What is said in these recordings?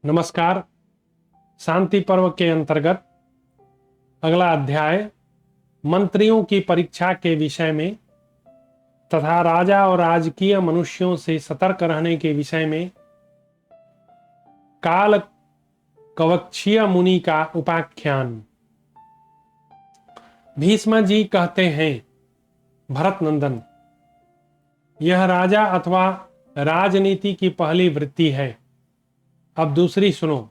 नमस्कार। शांति पर्व के अंतर्गत अगला अध्याय मंत्रियों की परीक्षा के विषय में तथा राजा और राजकीय मनुष्यों से सतर्क रहने के विषय में काल कवक्षीय मुनि का उपाख्यान। भीष्म जी कहते हैं, भरत नंदन, यह राजा अथवा राजनीति की पहली वृत्ति है। अब दूसरी सुनो।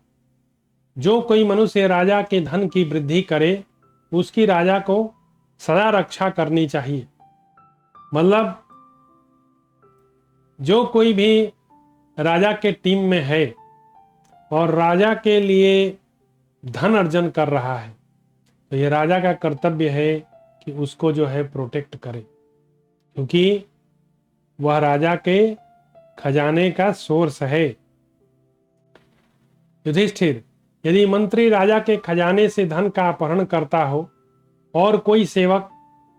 जो कोई मनुष्य राजा के धन की वृद्धि करे उसकी राजा को सदा रक्षा करनी चाहिए। मतलब जो कोई भी राजा के टीम में है और राजा के लिए धन अर्जन कर रहा है तो यह राजा का कर्तव्य है कि उसको जो है प्रोटेक्ट करे, क्योंकि वह राजा के खजाने का सोर्स है। युधिष्ठिर, यदि मंत्री राजा के खजाने से धन का अपहरण करता हो और कोई सेवक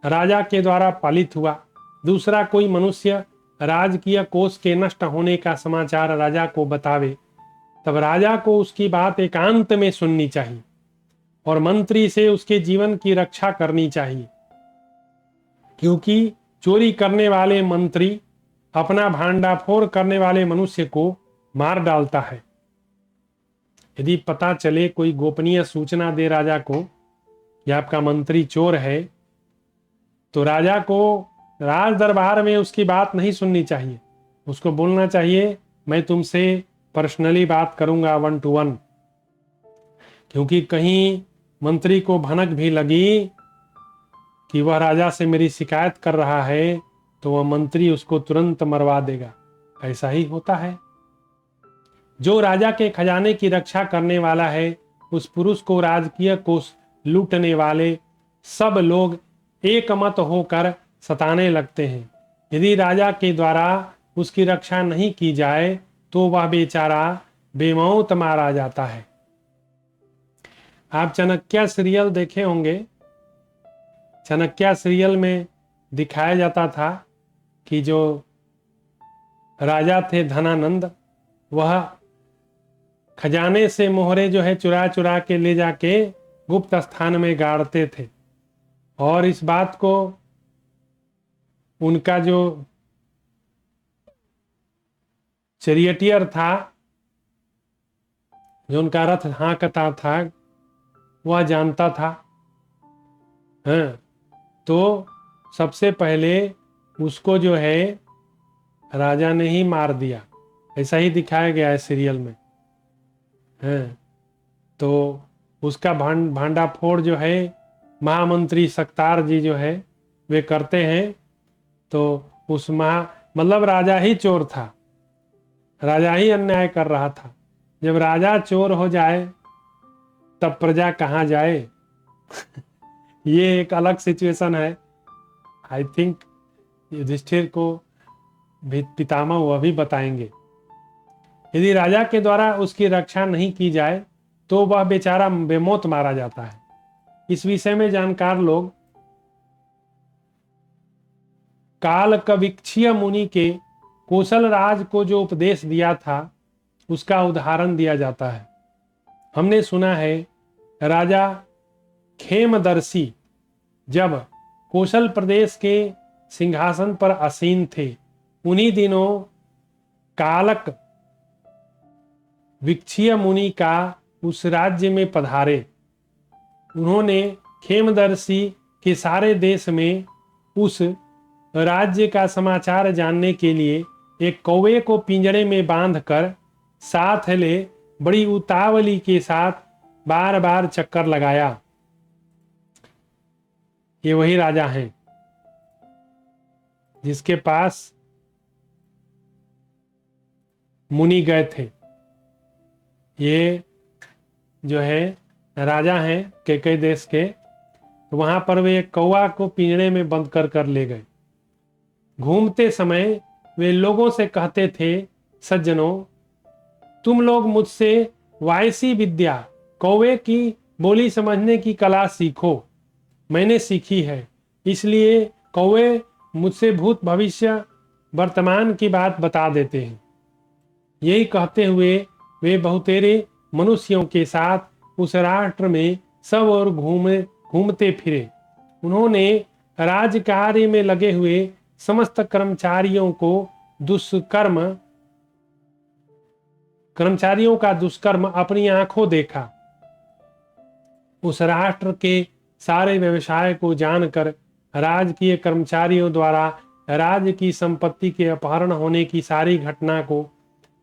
राजा के द्वारा पालित हुआ, दूसरा कोई मनुष्य राजकीय कोष के नष्ट होने का समाचार राजा को बतावे, तब राजा को उसकी बात एकांत में सुननी चाहिए और मंत्री से उसके जीवन की रक्षा करनी चाहिए, क्योंकि चोरी करने वाले मंत्री अपना भांडाफोड़ करने वाले मनुष्य को मार डालता है। यदि पता चले कोई गोपनीय सूचना दे राजा को कि आपका मंत्री चोर है, तो राजा को राज दरबार में उसकी बात नहीं सुननी चाहिए। उसको बोलना चाहिए, मैं तुमसे पर्सनली बात करूंगा 1 to 1। क्योंकि कहीं मंत्री को भनक भी लगी कि वह राजा से मेरी शिकायत कर रहा है तो वह मंत्री उसको तुरंत मरवा देगा। ऐसा ही होता है। जो राजा के खजाने की रक्षा करने वाला है उस पुरुष को राजकीय कोष लूटने वाले सब लोग एकमत होकर सताने लगते हैं। यदि राजा के द्वारा उसकी रक्षा नहीं की जाए तो वह बेचारा बेमौत मारा जाता है। आप चाणक्य सीरियल देखे होंगे। चाणक्य सीरियल में दिखाया जाता था कि जो राजा थे धनानंद, वह खजाने से मोहरे जो है चुरा चुरा के ले जाके गुप्त स्थान में गाड़ते थे। और इस बात को उनका जो चैरियटियर था, जो उनका रथ हाँकता था, वह जानता था। हाँ, तो सबसे पहले उसको जो है राजा ने ही मार दिया। ऐसा ही दिखाया गया है सीरियल में। हाँ, तो उसका भांडाफोड़ जो है महामंत्री सक्तार जी जो है वे करते हैं। तो उस मतलब राजा ही चोर था, राजा ही अन्याय कर रहा था। जब राजा चोर हो जाए तब प्रजा कहाँ जाए? ये एक अलग सिचुएशन है। आई थिंक युधिष्ठिर को भी पितामह वह भी बताएंगे। यदि राजा के द्वारा उसकी रक्षा नहीं की जाए तो वह बेचारा बेमौत मारा जाता है। इस विषय में जानकार लोग काल कविक्षीय मुनि के कौशल राज को जो उपदेश दिया था उसका उदाहरण दिया जाता है। हमने सुना है राजा खेमदर्शी जब कौशल प्रदेश के सिंहासन पर आसीन थे, उन्हीं दिनों कालक विक्षीय मुनि का उस राज्य में पधारे। उन्होंने खेमदर्शी के सारे देश में उस राज्य का समाचार जानने के लिए एक कौवे को पिंजरे में बांधकर साथ ले बड़ी उतावली के साथ बार बार चक्कर लगाया। ये वही राजा हैं जिसके पास मुनि गए थे। ये जो है राजा हैं कैकेयी देश के, तो वहां पर वे एक कौवा को पिंजरे में बंद कर ले गए। घूमते समय वे लोगों से कहते थे, सज्जनों, तुम लोग मुझसे वायसी विद्या, कौवे की बोली समझने की कला सीखो। मैंने सीखी है, इसलिए कौवे मुझसे भूत भविष्य वर्तमान की बात बता देते हैं। यही कहते हुए वे बहुतेरे मनुष्यों के साथ उस राष्ट्र में सब और घूमते फिरे। उन्होंने राजकार्य में लगे हुए समस्त कर्मचारियों का दुष्कर्म अपनी आंखों देखा। उस राष्ट्र के सारे व्यवसाय को जानकर राजकीय कर्मचारियों द्वारा राज्य की संपत्ति के अपहरण होने की सारी घटना को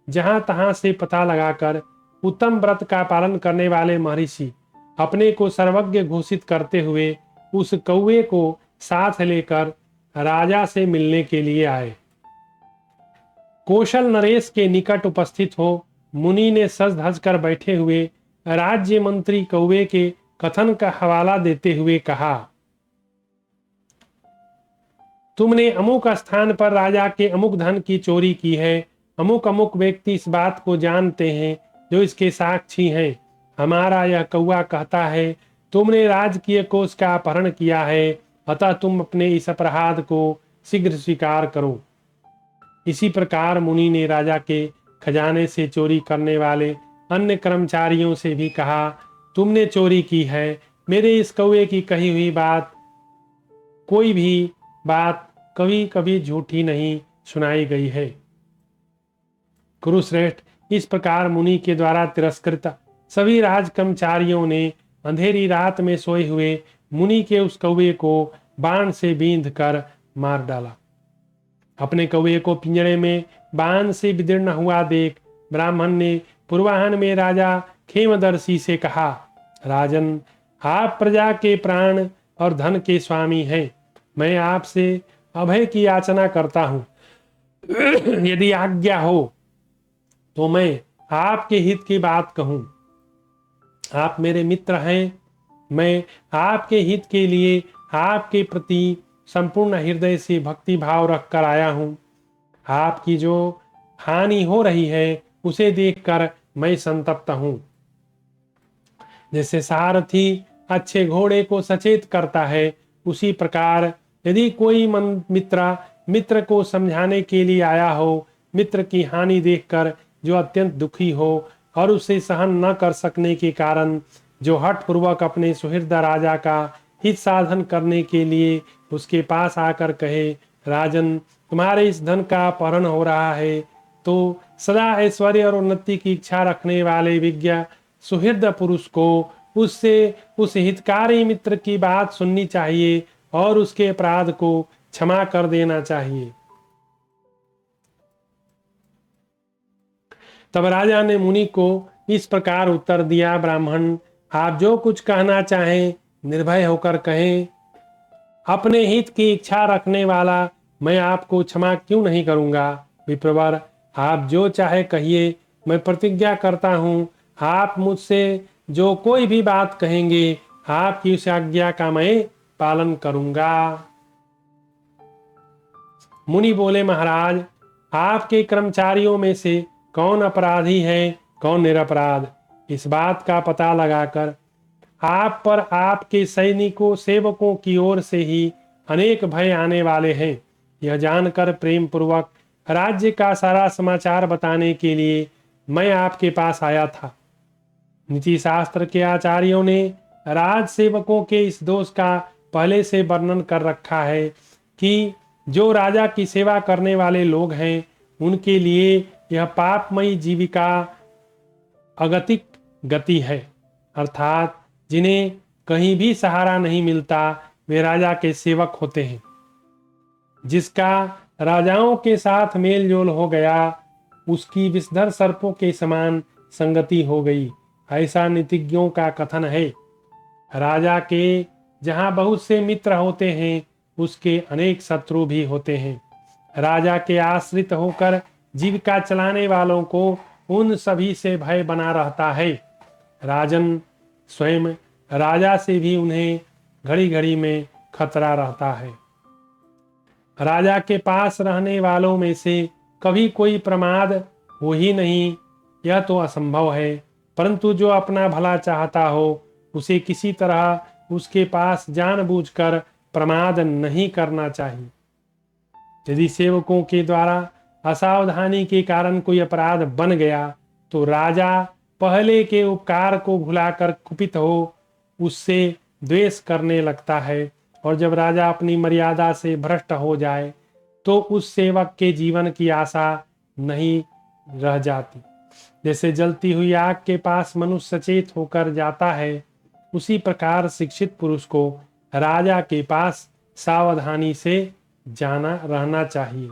जहां तहां से पता लगाकर उत्तम व्रत का पालन करने वाले महर्षि अपने को सर्वज्ञ घोषित करते हुए उस कौवे को साथ लेकर राजा से मिलने के लिए आए। कौशल नरेश के निकट उपस्थित हो मुनि ने सज धज कर बैठे हुए राज्य मंत्री कौवे के कथन का हवाला देते हुए कहा, तुमने अमुक स्थान पर राजा के अमुक धन की चोरी की है। अमुक अमुक व्यक्ति इस बात को जानते हैं जो इसके साक्षी हैं। हमारा यह कौवा कहता है तुमने राजकीय कोष का अपहरण किया है, अतः तुम अपने इस अपराध को शीघ्र स्वीकार करो। इसी प्रकार मुनि ने राजा के खजाने से चोरी करने वाले अन्य कर्मचारियों से भी कहा, तुमने चोरी की है। मेरे इस कौवे की कही हुई बात कोई भी बात कभी कभी झूठी नहीं सुनाई गई है। कुरुश्रेष्ठ, इस प्रकार मुनि के द्वारा तिरस्कृत सभी राज कर्मचारियों ने अंधेरी रात में सोए हुए मुनि के उस कौवे को बाण से बींध कर मार डाला। अपने कौवे को पिंजरे में बाण से विदीर्ण हुआ देख ब्राह्मण ने पूर्वाह्न में राजा खेमदर्शी से कहा, राजन, आप प्रजा के प्राण और धन के स्वामी हैं। मैं आपसे अभय की याचना करता हूं। यदि आज्ञा हो तो मैं आपके हित की बात कहूं। आप मेरे मित्र हैं। मैं आपके हित के लिए आपके प्रति संपूर्ण हृदय से भक्ति भाव रखकर आया हूं। आपकी जो हानि हो रही है उसे देखकर मैं संतप्त हूं। जैसे सारथी अच्छे घोड़े को सचेत करता है, उसी प्रकार यदि कोई मित्र को समझाने के लिए आया हो, मित्र की हानि देखकर जो अत्यंत दुखी हो और उसे सहन न कर सकने के कारण जो हठ पूर्वक अपने सुहृद राजा का हित साधन करने के लिए उसके पास आकर कहे, राजन, तुम्हारे इस धन का अपहरण हो रहा है, तो सदा ऐश्वर्य और उन्नति की इच्छा रखने वाले विज्ञ सुहृद पुरुष को उससे उस हितकारी मित्र की बात सुननी चाहिए और उसके अपराध को क्षमा कर देना चाहिए। तब राजा ने मुनि को इस प्रकार उत्तर दिया, ब्राह्मण, आप जो कुछ कहना चाहें निर्भय होकर कहें। अपने हित की इच्छा रखने वाला मैं आपको क्षमा क्यों नहीं करूंगा। विप्रवर, आप जो चाहे कहिए, मैं प्रतिज्ञा करता हूं आप मुझसे जो कोई भी बात कहेंगे आपकी उस आज्ञा का मैं पालन करूंगा। मुनि बोले, महाराज, आपके कर्मचारियों में से कौन अपराधी है कौन निरपराध, इस बात का पता लगाकर आप पर आपके सैनिकों सेवकों की ओर से ही अनेक भय आने वाले हैं। यह जानकर प्रेम पूर्वक राज्य का सारा समाचार बताने के लिए मैं आपके पास आया था। नीति शास्त्र के आचार्यों ने राज सेवकों के इस दोष का पहले से वर्णन कर रखा है कि जो राजा की सेवा करने वाले लोग हैं उनके लिए यह पापमयी जीविका अगतिक गति है, अर्थात जिन्हें कहीं भी सहारा नहीं मिलता वे राजा के सेवक होते हैं। जिसका राजाओं के साथ मेल जोल हो गया उसकी विषधर सर्पों के समान संगति हो गई, ऐसा नीतिज्ञों का कथन है। राजा के जहां बहुत से मित्र होते हैं उसके अनेक शत्रु भी होते हैं। राजा के आश्रित होकर जीविका चलाने वालों को उन सभी से भय बना रहता है। राजन, स्वयं राजा से भी उन्हें घड़ी घड़ी में खतरा रहता है। राजा के पास रहने वालों में से कभी कोई प्रमाद हो ही नहीं, यह तो असंभव है, परंतु जो अपना भला चाहता हो उसे किसी तरह उसके पास जानबूझकर प्रमाद नहीं करना चाहिए। यदि सेवकों के द्वारा असावधानी के कारण कोई अपराध बन गया तो राजा पहले के उपकार को भुलाकर कुपित हो उससे द्वेष करने लगता है, और जब राजा अपनी मर्यादा से भ्रष्ट हो जाए तो उस सेवक के जीवन की आशा नहीं रह जाती। जैसे जलती हुई आग के पास मनुष्य सचेत होकर जाता है, उसी प्रकार शिक्षित पुरुष को राजा के पास सावधानी से जाना रहना चाहिए।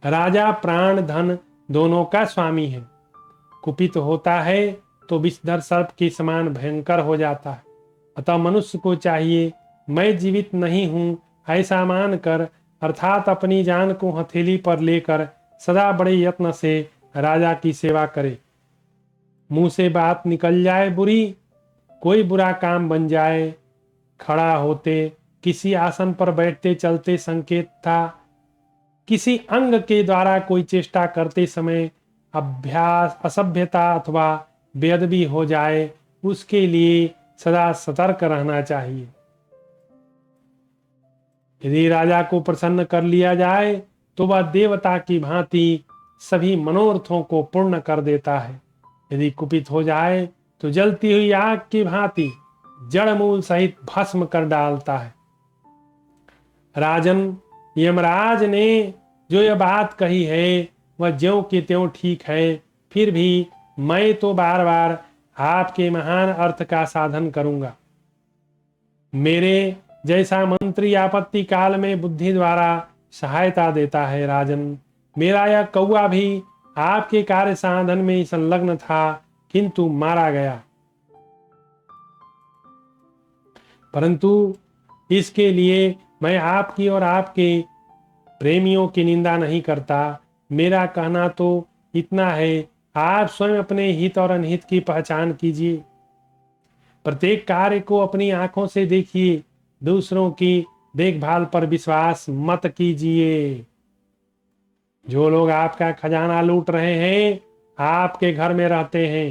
राजा प्राण धन दोनों का स्वामी है। कुपित होता है तो विषधर सर्प के समान भयंकर हो जाता है। अतः मनुष्य को चाहिए मैं जीवित नहीं हूं ऐसा मानकर, अर्थात अपनी जान को हथेली पर लेकर सदा बड़े यत्न से राजा की सेवा करे। मुंह से बात निकल जाए बुरी, कोई बुरा काम बन जाए, खड़ा होते, किसी आसन पर बैठते चलते संकेत था, किसी अंग के द्वारा कोई चेष्टा करते समय अभ्यास असभ्यता अथवा बेअदबी हो जाए, उसके लिए सदा सतर्क रहना चाहिए। यदि राजा को प्रसन्न कर लिया जाए तो वह देवता की भांति सभी मनोरथों को पूर्ण कर देता है। यदि कुपित हो जाए तो जलती हुई आग की भांति जड़ मूल सहित भस्म कर डालता है। राजन, यमराज ने जो यह बात कही है वह ज्यों की त्यों ठीक है, फिर भी मैं तो बार बार आपके महान अर्थ का साधन करूंगा। मेरे जैसा मंत्री आपत्ति काल में बुद्धि द्वारा सहायता देता है। राजन, मेरा यह कौवा भी आपके कार्य साधन में संलग्न था, किंतु मारा गया, परंतु इसके लिए मैं आपकी और आपके प्रेमियों की निंदा नहीं करता। मेरा कहना तो इतना है, आप स्वयं अपने हित और अनहित की पहचान कीजिए। प्रत्येक कार्य को अपनी आंखों से देखिए, दूसरों की देखभाल पर विश्वास मत कीजिए। जो लोग आपका खजाना लूट रहे हैं, आपके घर में रहते हैं,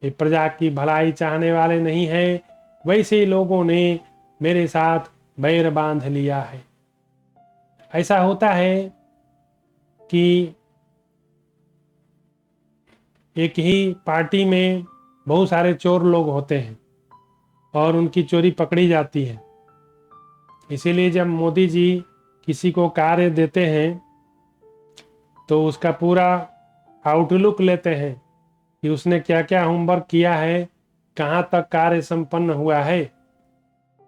ये प्रजा की भलाई चाहने वाले नहीं हैं। वैसे लोगों ने मेरे साथ बैर बांध लिया है। ऐसा होता है कि एक ही पार्टी में बहुत सारे चोर लोग होते हैं और उनकी चोरी पकड़ी जाती है। इसीलिए जब मोदी जी किसी को कार्य देते हैं तो उसका पूरा आउटलुक लेते हैं कि उसने क्या क्या होमवर्क किया है, कहाँ तक कार्य संपन्न हुआ है।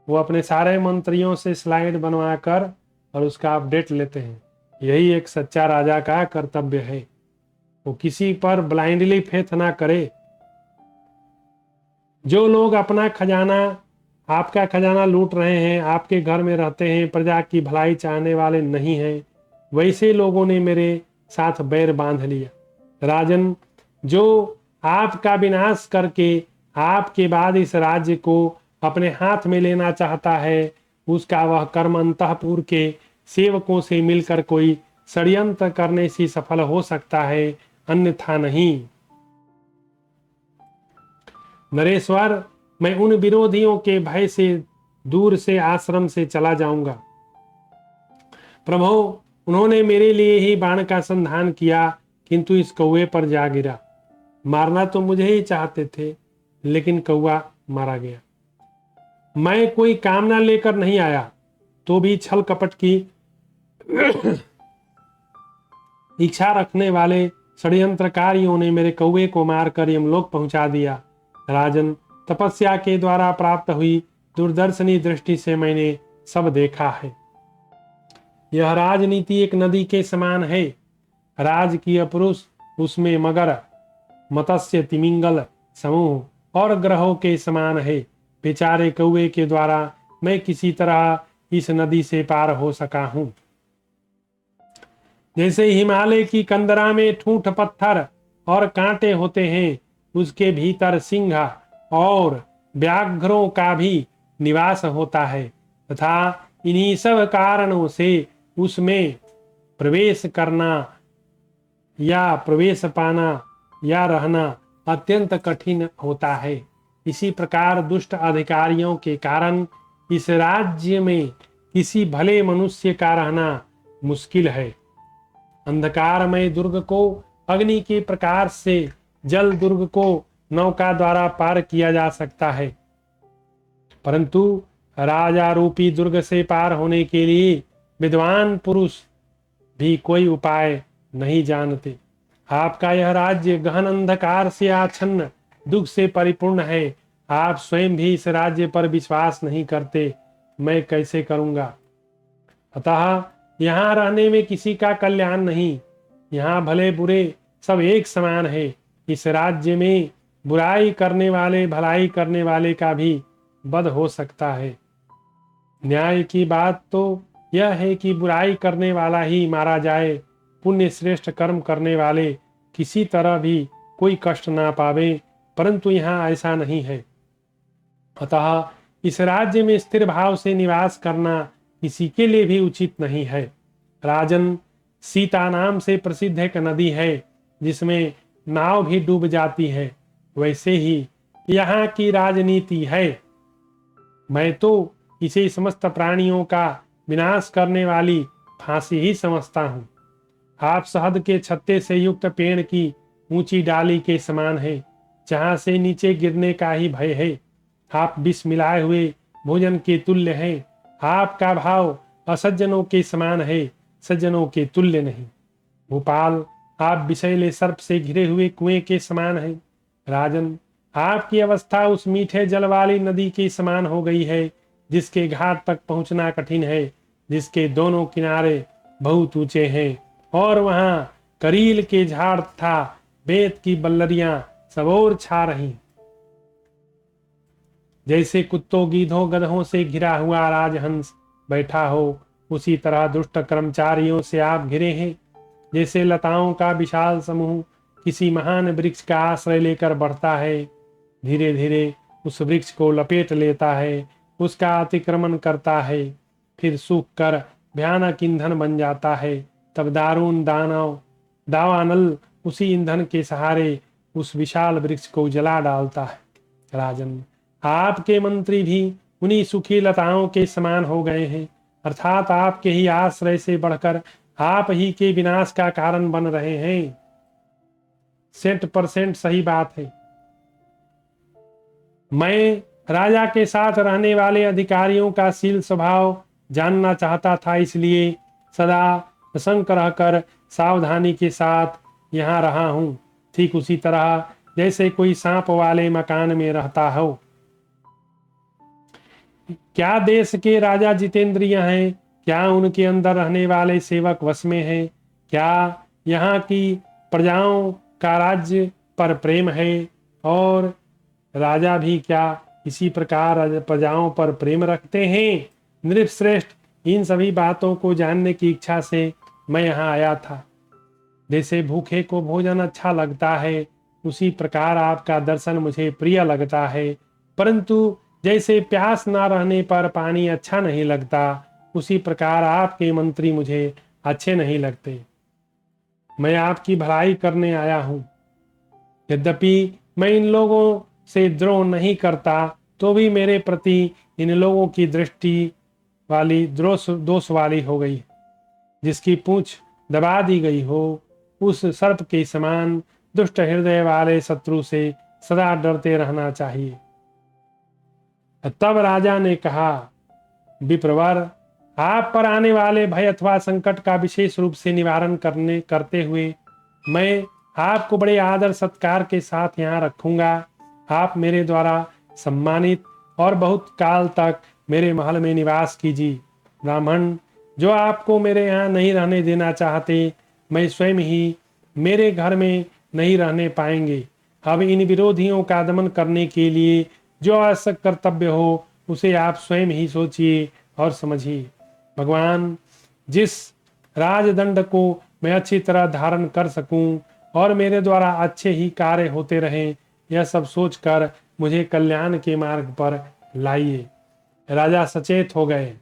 वो अपने सारे मंत्रियों से स्लाइड बनवाकर और उसका अपडेट लेते हैं। यही एक सच्चा राजा का कर्तव्य है। वो किसी पर ब्लाइंडली फेथ ना करे। जो लोग अपना खजाना, आपका खजाना लूट रहे हैं, आपके घर में रहते हैं, प्रजा की भलाई चाहने वाले नहीं हैं, वैसे लोगों ने मेरे साथ बैर बांध लिया। राजन, जो आपका विनाश करके आपके बाद इस राज्य को अपने हाथ में लेना चाहता है, उसका वह कर्म अंतःपुर के सेवकों से मिलकर कोई षड्यंत्र करने से सफल हो सकता है, अन्यथा नहीं। नरेश्वर, मैं उन विरोधियों के भय से दूर से आश्रम से चला जाऊंगा। प्रभु, उन्होंने मेरे लिए ही बाण का संधान किया, किंतु इस कौवे पर जा गिरा। मारना तो मुझे ही चाहते थे, लेकिन कौवा मारा गया। मैं कोई कामना लेकर नहीं आया, तो भी छल कपट की इच्छा रखने वाले षड्यंत्रकारियों ने मेरे कौवे को मारकर यमलोक पहुंचा दिया। राजन, तपस्या के द्वारा प्राप्त हुई दूरदर्शनी दृष्टि से मैंने सब देखा है। यह राजनीति एक नदी के समान है। राजकीय पुरुष उसमें मगर, मत्स्य, तिमिंगल समूह और ग्रहों के समान है। बेचारे कौवे के द्वारा मैं किसी तरह इस नदी से पार हो सका हूं। जैसे हिमालय की कंदरा में ठूंठ पत्थर और कांटे होते हैं, उसके भीतर सिंह और व्याघ्रों का भी निवास होता है, तथा इन्हीं सब कारणों से उसमें प्रवेश करना या प्रवेश पाना या रहना अत्यंत कठिन होता है। इसी प्रकार दुष्ट अधिकारियों के कारण इस राज्य में किसी भले मनुष्य का रहना मुश्किल है। अंधकारमय दुर्ग को अग्नि के प्रकार से जल दुर्ग को नौका द्वारा पार किया जा सकता है, परंतु राजा रूपी दुर्ग से पार होने के लिए विद्वान पुरुष भी कोई उपाय नहीं जानते। आपका यह राज्य गहन अंधकार से आच्छन्न दुख से परिपूर्ण है। आप स्वयं भी इस राज्य पर विश्वास नहीं करते, मैं कैसे करूंगा? अतः यहाँ रहने में किसी का कल्याण नहीं। यहाँ भले बुरे सब एक समान है। इस राज्य में बुराई करने वाले भलाई करने वाले का भी वध हो सकता है। न्याय की बात तो यह है कि बुराई करने वाला ही मारा जाए, पुण्य श्रेष्ठ कर्म करने वाले किसी तरह भी कोई कष्ट ना पावे, परंतु यहाँ ऐसा नहीं है। अतः इस राज्य में स्थिर भाव से निवास करना किसी के लिए भी उचित नहीं है। राजन, सीता नाम से प्रसिद्ध एक नदी है जिसमें नाव भी डूब जाती है, वैसे ही यहाँ की राजनीति है। मैं तो इसे समस्त प्राणियों का विनाश करने वाली फांसी ही समझता हूँ। आप शहद के छत्ते से युक्त पेड़ की ऊंची डाली के समान है, जहाँ से नीचे गिरने का ही भय है। आप विष मिलाए हुए भोजन के तुल्य हैं। आपका भाव असज्जनों के समान है, सज्जनों के तुल्य नहीं। भोपाल, आप विषैले सर्प से घिरे हुए कुएं के समान हैं। राजन, आपकी अवस्था उस मीठे जल वाली नदी के समान हो गई है जिसके घाट तक पहुंचना कठिन है, जिसके दोनों किनारे बहुत ऊंचे हैं और वहां करील के झाड़ तथा बेत की बल्लरियां सब ओर छा रही। जैसे कुत्तों गीधों गधों से घिरा हुआ राजहंस बैठा हो, उसी तरह दुष्ट कर्मचारियों से आप घिरे हैं। जैसे लताओं का विशाल समूह किसी महान वृक्ष का आश्रय लेकर बढ़ता है, धीरे धीरे उस वृक्ष को लपेट लेता है, उसका अतिक्रमण करता है, फिर सूख कर भयानक ईंधन बन जाता है। तब दारुण दावानल उसी ईंधन के सहारे उस विशाल वृक्ष को जला डालता है। राजन, आपके मंत्री भी उन्हीं सूखी लताओं के समान हो गए हैं, अर्थात आपके ही आश्रय से बढ़कर आप ही के विनाश का कारण बन रहे हैं। 100% सही बात है। मैं राजा के साथ रहने वाले अधिकारियों का शील स्वभाव जानना चाहता था, इसलिए सदा सशंक रहकर सावधानी के साथ यहाँ रहा हूँ, ठीक उसी तरह जैसे कोई सांप वाले मकान में रहता हो। क्या देश के राजा जितेंद्रिय हैं? क्या उनके अंदर रहने वाले सेवक वश में हैं? क्या यहाँ की प्रजाओं का राज्य पर प्रेम है? और राजा भी क्या इसी प्रकार प्रजाओं पर प्रेम रखते हैं? नृपश्रेष्ठ, इन सभी बातों को जानने की इच्छा से मैं यहाँ आया था। जैसे भूखे को भोजन अच्छा लगता है, उसी प्रकार आपका दर्शन मुझे प्रिय लगता है, परंतु जैसे प्यास ना रहने पर पानी अच्छा नहीं लगता, उसी प्रकार आपके मंत्री मुझे अच्छे नहीं लगते। मैं आपकी भलाई करने आया हूँ। यद्यपि मैं इन लोगों से द्रोह नहीं करता, तो भी मेरे प्रति इन लोगों की दृष्टि वाली दोष वाली हो गई। जिसकी पूंछ दबा दी गई हो, उस सर्प के समान दुष्ट हृदय वाले शत्रु से सदा डरते रहना चाहिए। तब राजा ने कहा, विप्रवर, आप पर आने वाले भय अथवा संकट का विशेष रूप से निवारण करते हुए मैं आपको बड़े आदर सत्कार के साथ यहाँ रखूंगा। आप मेरे द्वारा सम्मानित और बहुत काल तक मेरे महल में निवास कीजिए। ब्राह्मण, जो आपको मेरे यहाँ नहीं रहने देना चाहते, मैं स्वयं ही मेरे घर में नहीं रहने पाएंगे। अब इन विरोधियों का दमन करने के लिए जो आवश्यक कर्तव्य हो, उसे आप स्वयं ही सोचिए और समझिए। भगवान, जिस राजदंड को मैं अच्छी तरह धारण कर सकूं और मेरे द्वारा अच्छे ही कार्य होते रहें, यह सब सोचकर मुझे कल्याण के मार्ग पर लाइए। राजा सचेत हो गए।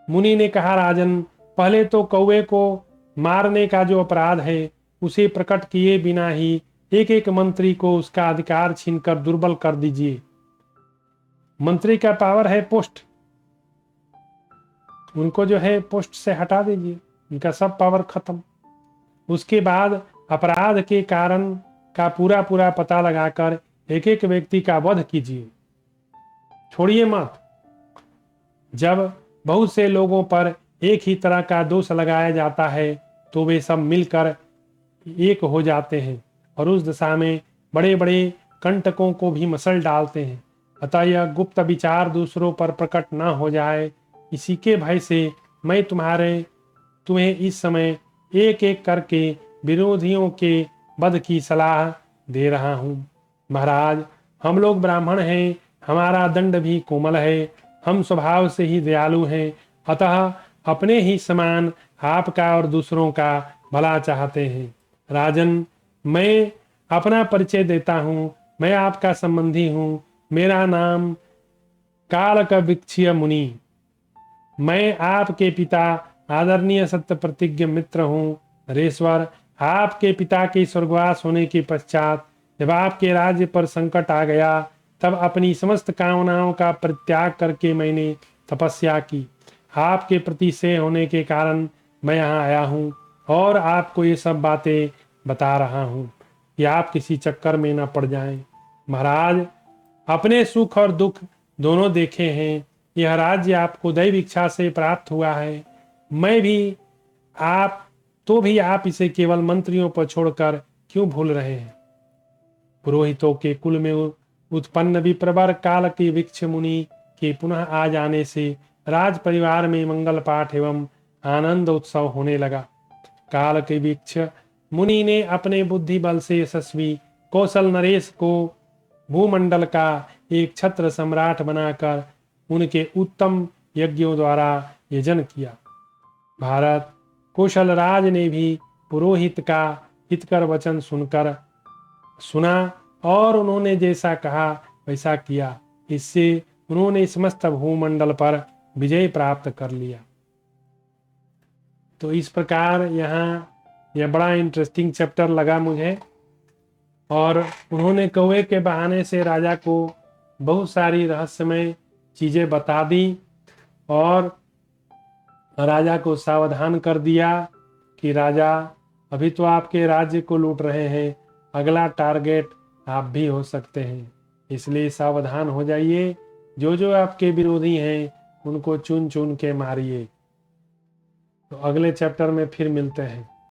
मुनि ने कहा, राजन, पहले तो कौवे को मारने का जो अपराध है, उसे प्रकट किए बिना ही एक एक मंत्री को उसका अधिकार छीनकर दुर्बल कर दीजिए। मंत्री का पावर है पोस्ट, उनको जो है पोस्ट से हटा दीजिए, उनका सब पावर खत्म। उसके बाद अपराध के कारण का पूरा पूरा पता लगाकर एक एक व्यक्ति का वध कीजिए, छोड़िए मत। जब बहुत से लोगों पर एक ही तरह का दोष लगाया जाता है तो वे सब मिलकर एक हो जाते हैं और उस दशा में बड़े बड़े कंटकों को भी मसल डालते हैं। अतः यह गुप्त विचार दूसरों पर प्रकट न हो जाए, इसी के भय से मैं तुम्हें इस समय एक एक करके विरोधियों के वध की सलाह दे रहा हूँ। महाराज, हम लोग ब्राह्मण हैं, हमारा दंड भी कोमल है, हम स्वभाव से ही दयालु हैं, अतः अपने ही समान आपका और दूसरों का भला चाहते हैं। राजन, मैं अपना परिचय देता हूँ, मैं आपका संबंधी हूँ। मेरा नाम कालकवृक्षीय मुनि, मैं आपके पिता आदरणीय सत्य प्रतिज्ञ मित्र हूँ। नरेश्वर, आपके पिता के स्वर्गवास होने के पश्चात जब आपके राज्य पर संकट आ गया, तब अपनी समस्त कामनाओं का परित्याग करके मैंने तपस्या की। आपके प्रति स्नेह होने के कारण मैं यहाँ आया हूँ और आपको ये सब बातें बता रहा हूँ कि आप किसी चक्कर में न पड़ जाएं। महाराज, अपने सुख और दुख दोनों देखे हैं। यह राज्य आपको दैव इच्छा से प्राप्त हुआ है। मैं भी आप इसे केवल मंत्रियों पर छोड़कर क्यों भूल रहे हैं? पुरोहितों के कुल में उत्पन्न विप्रवर काल के वृक्ष मुनि के पुनः आ जाने से राज परिवार में मंगल पाठ एवं आनंद उत्सव होने लगा। काल के वृक्ष मुनि ने अपने बुद्धि बल से यशस्वी कौशल नरेश को भूमंडल का एक छत्र सम्राट बनाकर उनके उत्तम यज्ञों द्वारा यजन किया। भारत, कौशल राज ने भी पुरोहित का हितकर वचन सुना और उन्होंने जैसा कहा वैसा किया। इससे उन्होंने समस्त भूमंडल पर विजय प्राप्त कर लिया। तो इस प्रकार यहाँ यह बड़ा इंटरेस्टिंग चैप्टर लगा मुझे। और उन्होंने कौवे के बहाने से राजा को बहुत सारी रहस्यमय चीजें बता दी और राजा को सावधान कर दिया कि राजा, अभी तो आपके राज्य को लूट रहे हैं, अगला टारगेट आप भी हो सकते हैं, इसलिए सावधान हो जाइए। जो जो आपके विरोधी हैं उनको चुन चुन के मारिए। तो अगले चैप्टर में फिर मिलते हैं।